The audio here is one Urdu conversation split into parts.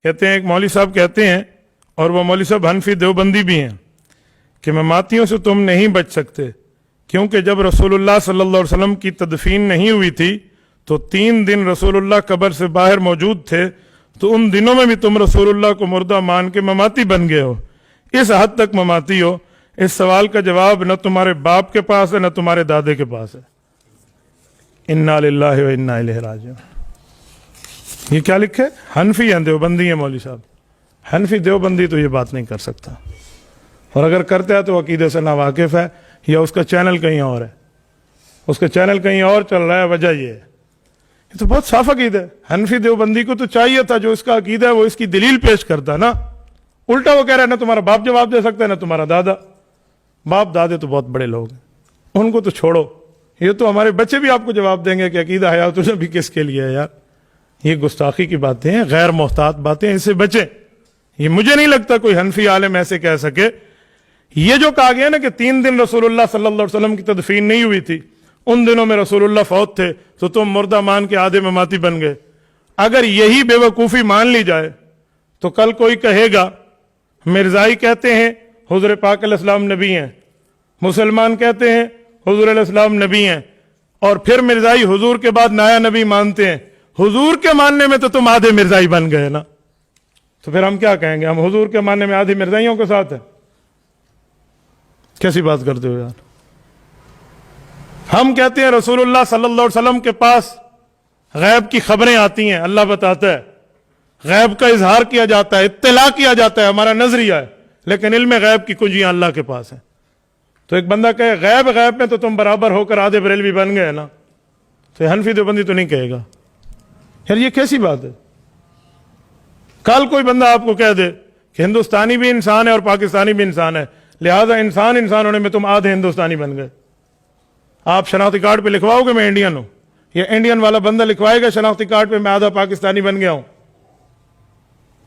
کہتے ہیں ایک مولوی صاحب کہتے ہیں، اور وہ مولوی صاحب حنفی دیوبندی بھی ہیں، کہ مماتیوں سے تم نہیں بچ سکتے، کیونکہ جب رسول اللہ صلی اللہ علیہ وسلم کی تدفین نہیں ہوئی تھی تو 3 دن رسول اللہ قبر سے باہر موجود تھے، تو ان دنوں میں بھی تم رسول اللہ کو مردہ مان کے مماتی بن گئے ہو، اس حد تک مماتی ہو۔ اس سوال کا جواب نہ تمہارے باپ کے پاس ہے نہ تمہارے دادے کے پاس ہے۔ انا للہ و انا الیہ راجعون۔ یہ کیا لکھے؟ حنفی ہیں، دیوبندی ہیں مولوی صاحب۔ حنفی دیوبندی تو یہ بات نہیں کر سکتا، اور اگر کرتا ہے تو عقیدے سے ناواقف ہے، یا اس کا چینل کہیں اور ہے، اس کا چینل کہیں اور چل رہا ہے۔ وجہ یہ ہے، یہ تو بہت صاف عقیدہ ہے۔ حنفی دیوبندی کو تو چاہیے تھا جو اس کا عقیدہ ہے وہ اس کی دلیل پیش کرتا نا۔ الٹا وہ کہہ رہا ہے نہ تمہارا باپ جواب دے سکتا ہے نہ تمہارا دادا۔ باپ دادے تو بہت بڑے لوگ ہیں، ان کو تو چھوڑو، یہ تو ہمارے بچے بھی آپ کو جواب دیں گے کہ عقیدہ حیات النبی کس کے لیے ہے یار۔ یہ گستاخی کی باتیں ہیں، غیر محتاط باتیں، ان سے بچیں۔ یہ مجھے نہیں لگتا کوئی حنفی عالم ایسے کہہ سکے۔ یہ جو کہا گیا نا کہ 3 دن رسول اللہ صلی اللہ علیہ وسلم کی تدفین نہیں ہوئی تھی، ان دنوں میں رسول اللہ فوت تھے، تو تم مردہ مان کے آدھے مماتی بن گئے، اگر یہی بے وقوفی مان لی جائے تو کل کوئی کہے گا مرزائی کہتے ہیں حضور پاک علیہ السلام نبی ہیں، مسلمان کہتے ہیں حضور علیہ السلام نبی ہیں، اور پھر مرزائی حضور کے بعد نیا نبی مانتے ہیں، حضور کے ماننے میں تو تم آدھے مرزائی بن گئے نا۔ تو پھر ہم کیا کہیں گے؟ ہم حضور کے ماننے میں آدھے مرزائیوں کے ساتھ ہیں؟ کیسی بات کرتے ہو یار؟ ہم کہتے ہیں رسول اللہ صلی اللہ علیہ وسلم کے پاس غیب کی خبریں آتی ہیں، اللہ بتاتا ہے، غیب کا اظہار کیا جاتا ہے، اطلاع کیا جاتا ہے، ہمارا نظریہ ہے، لیکن علم غیب کی کنجیاں اللہ کے پاس ہیں۔ تو ایک بندہ کہے غیب غیب میں تو تم برابر ہو کر آدھے بریلوی بن گئے نا، تو حنفی دیوبندی تو نہیں کہے گا یار، یہ کیسی بات ہے؟ کل کوئی بندہ آپ کو کہہ دے کہ ہندوستانی بھی انسان ہے اور پاکستانی بھی انسان ہے، لہذا انسان ہونے میں تم آدھے ہندوستانی بن گئے، آپ شناختی کارڈ پہ لکھواؤ گے میں انڈین ہوں، یا انڈین والا بندہ لکھوائے گا شناختی کارڈ پہ میں آدھا پاکستانی بن گیا ہوں؟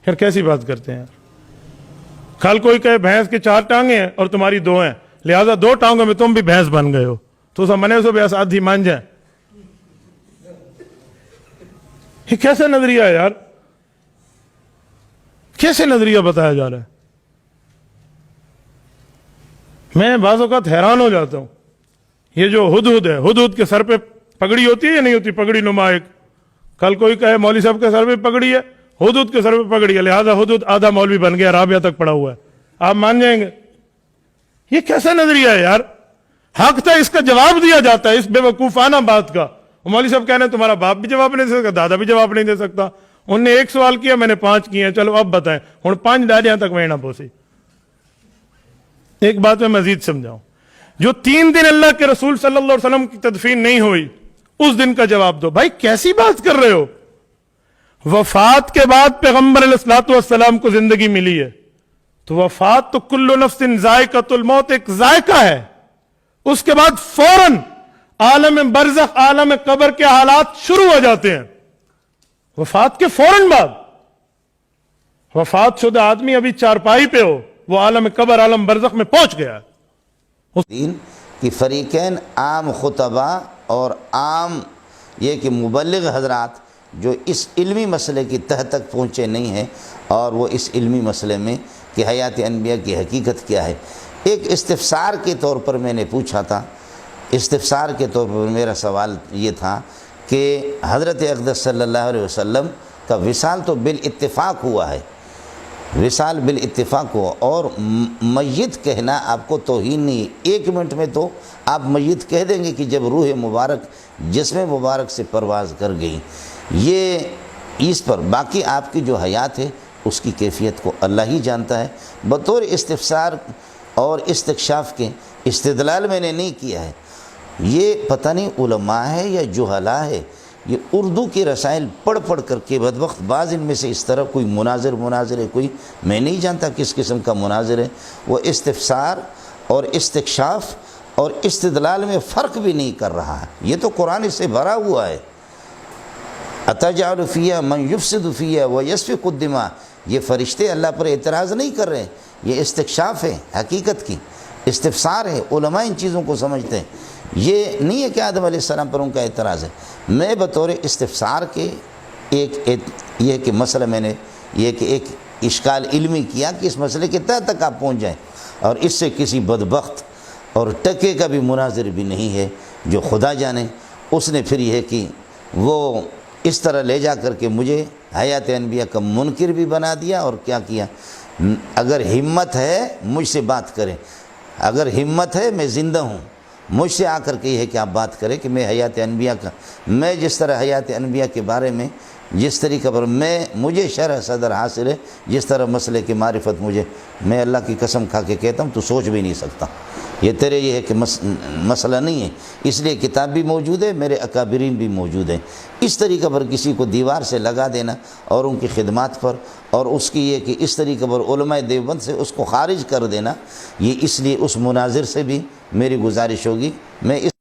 پھر کیسی بات کرتے ہیں؟ کل کوئی کہے بھینس کی 4 ٹانگیں ہیں اور تمہاری 2 ہیں، لہذا 2 ٹانگوں میں تم بھی بھینس بن گئے ہو، تو سب منے سو بیاس آدھی مان جائیں۔ یہ کیسے نظریہ ہے یار؟ کیسے نظریہ بتایا جا رہا ہے؟ میں بعض اوقات حیران ہو جاتا ہوں۔ یہ جو ہدہد ہے، ہدہد کے سر پہ پگڑی ہوتی ہے یا نہیں ہوتی؟ پگڑی نما ایک، کل کوئی کہے مولوی صاحب کے سر پہ پگڑی ہے، ہدہد کے سر پہ پگڑی ہے، لہذا ہدہد آدھا مولوی بن گیا، رابعہ تک پڑا ہوا ہے، آپ مان جائیں گے؟ یہ کیسا نظریہ ہے یار؟ حق تھا اس کا جواب دیا جاتا ہے، اس بے وقوفانہ بات کا۔ مولوی صاحب کہنے تمہارا باپ بھی جواب نہیں دے سکتا، دادا بھی جواب نہیں دے سکتا، انہوں نے 1 سوال کیا، میں نے 5 کیے ہیں، چلو اب بتائیں، ہوں 5 ڈالیاں تک میں نہ پہنچی۔ ایک بات میں مزید سمجھاؤں، جو 3 دن اللہ کے رسول صلی اللہ علیہ وسلم کی تدفین نہیں ہوئی، اس دن کا جواب دو۔ بھائی کیسی بات کر رہے ہو؟ وفات کے بعد پیغمبر علیہ الصلوۃ والسلام کو زندگی ملی ہے، تو وفات تو کل نفس ذائقۃ الموت، ایک ذائقہ ہے، اس کے بعد فوراً عالم برزخ، عالم قبر کے حالات شروع ہو جاتے ہیں۔ وفات کے فوراً بعد وفات شدہ آدمی ابھی چارپائی پہ ہو، وہ عالم قبر، عالم برزخ میں پہنچ گیا ہے۔ دین کی فریقین، عام خطبہ اور عام یہ کہ مبلغ حضرات جو اس علمی مسئلے کی تہ تک پہنچے نہیں ہیں، اور وہ اس علمی مسئلے میں کہ حیات انبیاء کی حقیقت کیا ہے، ایک استفسار کے طور پر میں نے پوچھا تھا۔ استفسار کے طور پر میرا سوال یہ تھا کہ حضرت اقدس صلی اللہ علیہ وسلم کا وصال تو بالاتفاق ہوا ہے، وصال بالاتفاق ہوا، اور میت کہنا آپ کو توہین نہیں۔ 1 منٹ میں تو آپ میت کہہ دیں گے کہ جب روح مبارک جسم مبارک سے پرواز کر گئی، یہ اس پر باقی آپ کی جو حیات ہے اس کی کیفیت کو اللہ ہی جانتا ہے۔ بطور استفسار اور استکشاف کے استدلال میں نے نہیں کیا ہے، یہ پتہ نہیں علماء ہے یا جہلاء ہے، یہ اردو کی رسائل پڑھ پڑھ کر کے بدبخت بعض ان میں سے اس طرح کوئی مناظر ہے، کوئی میں نہیں جانتا کس قسم کا مناظر ہے، وہ استفسار اور استکشاف اور استدلال میں فرق بھی نہیں کر رہا ہے۔ یہ تو قرآن سے بھرا ہوا ہے، اتجعل فیہا من یفسد فیہا ویسفک الدماء، یہ فرشتے اللہ پر اعتراض نہیں کر رہے، یہ استکشاف ہے حقیقت کی، استفسار ہے، علماء ان چیزوں کو سمجھتے ہیں۔ یہ نہیں ہے کہ آدم علیہ السلام پر ان کا اعتراض ہے۔ میں بطور استفسار کے ایک یہ کہ مسئلہ میں نے یہ کہ ایک اشکال علمی کیا کہ اس مسئلے کے تہ تک آپ پہنچ جائیں، اور اس سے کسی بدبخت اور ٹکے کا بھی مناظر بھی نہیں ہے، جو خدا جانے۔ اس نے پھر یہ کہ وہ اس طرح لے جا کر کے مجھے حیات انبیاء کا منکر بھی بنا دیا، اور کیا کیا، اگر ہمت ہے مجھ سے بات کریں، اگر ہمت ہے میں زندہ ہوں، مجھ سے آ کر کے یہ ہے کہ آپ بات کریں کہ میں حیات انبیاء کا، میں جس طرح حیات انبیاء کے بارے میں جس طریقے پر مجھے شرح صدر حاصل ہے، جس طرح مسئلے کی معرفت مجھے، میں اللہ کی قسم کھا کے کہتا ہوں تو سوچ بھی نہیں سکتا، یہ تیرے یہ ہے کہ مسئلہ نہیں ہے، اس لیے کتاب بھی موجود ہے، میرے اکابرین بھی موجود ہیں۔ اس طریقے پر کسی کو دیوار سے لگا دینا اور ان کی خدمات پر، اور اس کی یہ کہ اس طریقے پر علماء دیوبند سے اس کو خارج کر دینا، یہ اس لیے اس مناظر سے بھی میری گزارش ہوگی، میں اس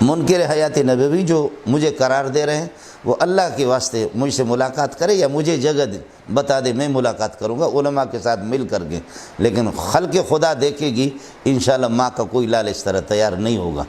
منکر حیات نبوی جو مجھے قرار دے رہے ہیں وہ اللہ کے واسطے مجھ سے ملاقات کرے یا مجھے جگہ بتا دے، میں ملاقات کروں گا علماء کے ساتھ مل کر کے، لیکن خلق خدا دیکھے گی انشاءاللہ ماں کا کوئی لال اس طرح تیار نہیں ہوگا۔